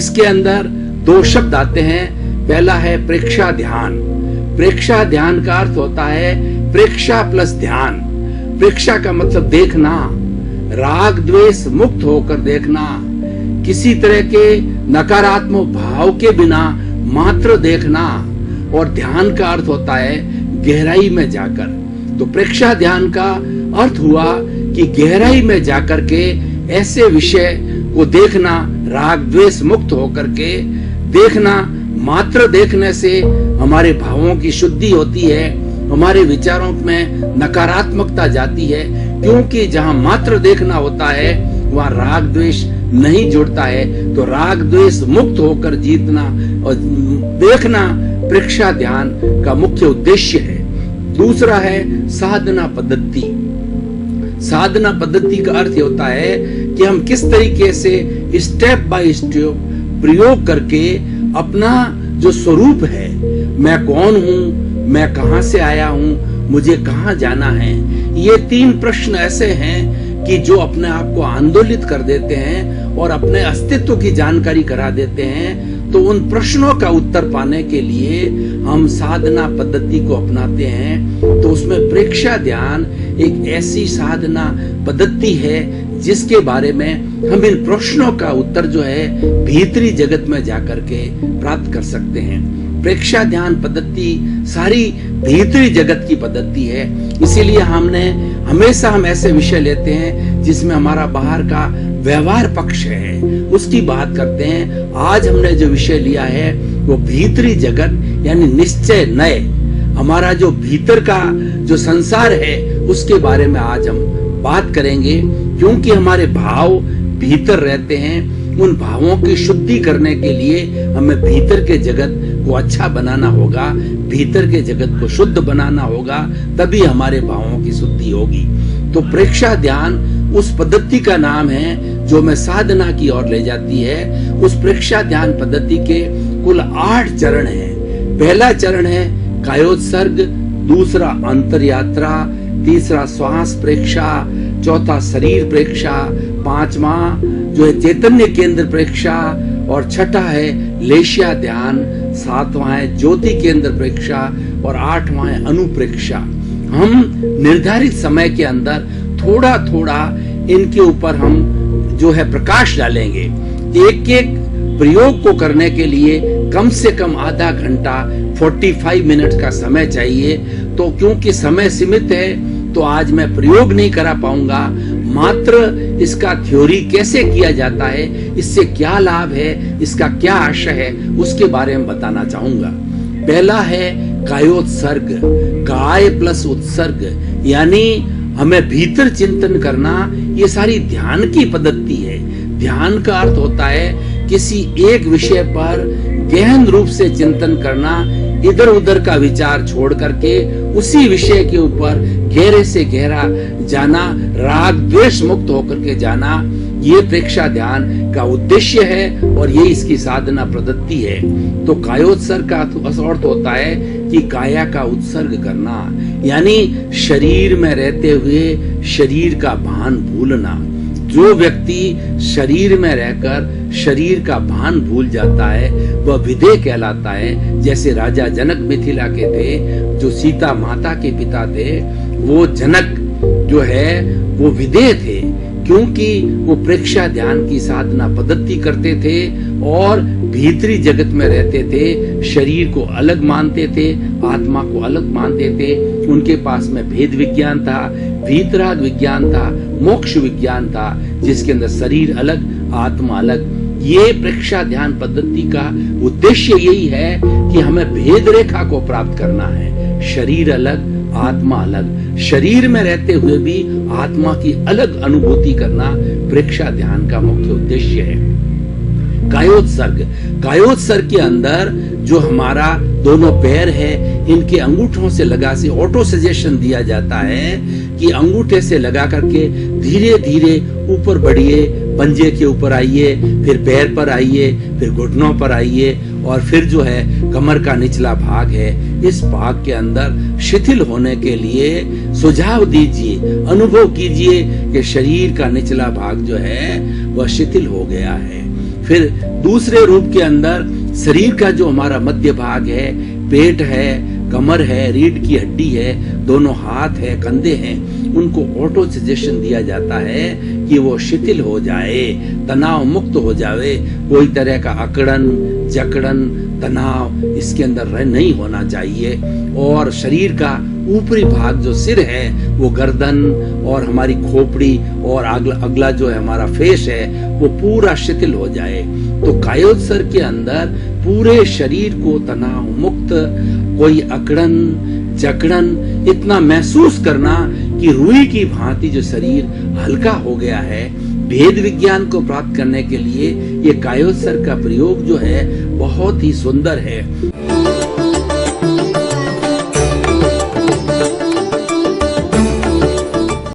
इसके अंदर दो शब्द आते हैं। पहला है प्रेक्षा ध्यान। प्रेक्षा ध्यान का अर्थ होता है प्रेक्षा प्लस ध्यान। प्रेक्षा का मतलब देखना, राग द्वेष मुक्त होकर देखना, किसी तरह के नकारात्मक भाव के बिना मात्र देखना। और ध्यान का अर्थ होता है गहराई में जाकर। तो प्रेक्षा ध्यान का अर्थ हुआ कि गहराई में जाकर के ऐसे विषय को देखना, राग द्वेष मुक्त होकर के देखना। मात्र देखने से हमारे भावों की शुद्धि होती है, हमारे विचारों में नकारात्मकता जाती है, क्योंकि जहां मात्र देखना होता है वहां राग द्वेष नहीं जुड़ता है। तो राग द्वेष मुक्त होकर जीतना और देखना प्रेक्षा ध्यान का मुख्य उद्देश्य है। दूसरा है साधना पद्धति। साधना पद्धति का अर्थ होता है कि हम किस तरीके से स्टेप बाय स्टेप प्रयोग करके अपना जो स्वरूप है, मैं कौन हूं, मैं कहां से आया हूं, मुझे कहां जाना है, ये 3 प्रश्न ऐसे हैं कि जो अपने आप को आंदोलित कर देते हैं और अपने अस्तित्व की जानकारी करा देते हैं। तो उन प्रश्नों का उत्तर पाने के लिए हम साधना पद्धति को अपनाते हैं। तो उसमें प्रेक्षा ध्यान एक ऐसी साधना पद्धति है जिसके बारे में हम इन प्रश्नों का उत्तर जो है भीतरी जगत में जाकर के प्राप्त कर सकते हैं। प्रेक्षा ध्यान पद्धति सारी भीतरी जगत की पद्धति है। इसीलिए हमेशा हम ऐसे विषय लेते हैं जिसमें हमारा बाहर का व्यवहार पक्ष है, उसकी बात करते हैं। आज हमने जो विषय लिया है वो भीतरी जगत यानी निश्चय नय, हमारा जो भीतर का जो संसार है उसके बारे में आज हम बात करेंगे। क्योंकि हमारे भाव भीतर रहते हैं, उन भावों की शुद्धि करने के लिए हमें भीतर के जगत को अच्छा बनाना होगा, भीतर के जगत को शुद्ध बनाना होगा, तभी हमारे भावों की शुद्धि होगी। तो प्रेक्षा ध्यान उस पद्धति का नाम है जो हमें साधना की ओर ले जाती है। उस प्रेक्षा ध्यान पद्धति के कुल 8 चरण हैं। पहला चरण है कायोत्सर्ग, दूसरा अंतर यात्रा, तीसरा श्वास प्रेक्षा, चौथा शरीर प्रेक्षा, 5वां जो है चैतन्य केंद्र प्रेक्षा, और छठा है लेशिया ध्यान, 7वां है ज्योति केंद्र प्रेक्षा, और 8वां है अनुप्रेक्षा। हम निर्धारित समय के अंदर थोड़ा थोड़ा इनके ऊपर हम जो है प्रकाश डालेंगे। एक एक प्रयोग को करने के लिए कम से कम आधा घंटा 45 मिनट का समय चाहिए। तो क्योंकि समय सीमित है तो आज मैं प्रयोग नहीं करा पाऊंगा, मात्र इसका थ्योरी कैसे किया जाता है, इससे क्या लाभ है, इसका क्या आशय है, उसके बारे में बताना चाहूंगा। पहला है कायोत्सर्ग, काय प्लस उत्सर्ग, यानी हमें भीतर चिंतन करना। ये सारी ध्यान की पद्धति है। ध्यान का अर्थ होता है किसी एक विषय पर गहन रूप से चिंतन करना, इधर उधर का विचार छोड़ करके उसी विषय के ऊपर गहरे से गहरा जाना, राग द्वेष मुक्त होकर के जाना, ये प्रेक्षा ध्यान का उद्देश्य है और ये इसकी साधना पद्धति है। तो कायोत्सर्ग का अर्थ होता है कि काया का उत्सर्ग करना, यानी शरीर में रहते हुए शरीर का भान भूलना। जो व्यक्ति शरीर में रहकर शरीर का भान भूल जाता है वह विदेह कहलाता है। जैसे राजा जनक मिथिला के थे, जो सीता माता के पिता थे, वो जनक जो है वो विदेह थे, क्योंकि वो प्रेक्षा ध्यान की साधना पद्धति करते थे और भीतरी जगत में रहते थे। शरीर को अलग मानते थे, आत्मा को अलग मानते थे। उनके पास में भेद विज्ञान था, वीतराग विज्ञान था, मोक्ष विज्ञान था, जिसके अंदर शरीर अलग आत्मा अलग। ये प्रेक्षा ध्यान पद्धति का उद्देश्य यही है कि हमें भेद रेखा को प्राप्त करना है। शरीर अलग आत्मा अलग, शरीर में रहते हुए भी आत्मा की अलग अनुभूति करना प्रेक्षा ध्यान का मुख्य उद्देश्य है। कायोत्सर्ग, कायोत्सर्ग के अंदर जो हमारा दोनों पैर है, इनके अंगूठों से लगा से ऑटो सजेशन दिया जाता है कि अंगूठे से लगा करके धीरे धीरे ऊपर बढ़िए, पंजे के ऊपर आइए, फिर पैर पर आइए, फिर घुटनों पर आइए, और फिर जो है कमर का निचला भाग है, इस भाग के अंदर शिथिल होने के लिए सुझाव दीजिए, अनुभव कीजिए कि शरीर का निचला भाग जो है वह शिथिल हो गया है। फिर दूसरे रूप के अंदर शरीर का जो हमारा मध्य भाग है, पेट है, कमर है, रीढ़ की हड्डी है, दोनों हाथ है, कंधे हैं, उनको ऑटो सजेशन दिया जाता है कि वो शिथिल हो जाए, तनाव मुक्त हो जाए, कोई तरह का अकड़न, जकड़न, तनाव इसके अंदर नहीं होना चाहिए। और शरीर का ऊपरी भाग जो सिर है, वो गर्दन और हमारी खोपड़ी और अगला जो है हमारा फेस है, वो पूरा शिथिल हो जाए। तो कायोत्सर्ग के अंदर पूरे शरीर को तनाव मुक्त, कोई अकड़न जकड़न, इतना महसूस करना कि रुई की भांति जो शरीर हल्का हो गया है। भेद विज्ञान को प्राप्त करने के लिए ये कायोत्सर्ग का प्रयोग जो है बहुत ही सुंदर है।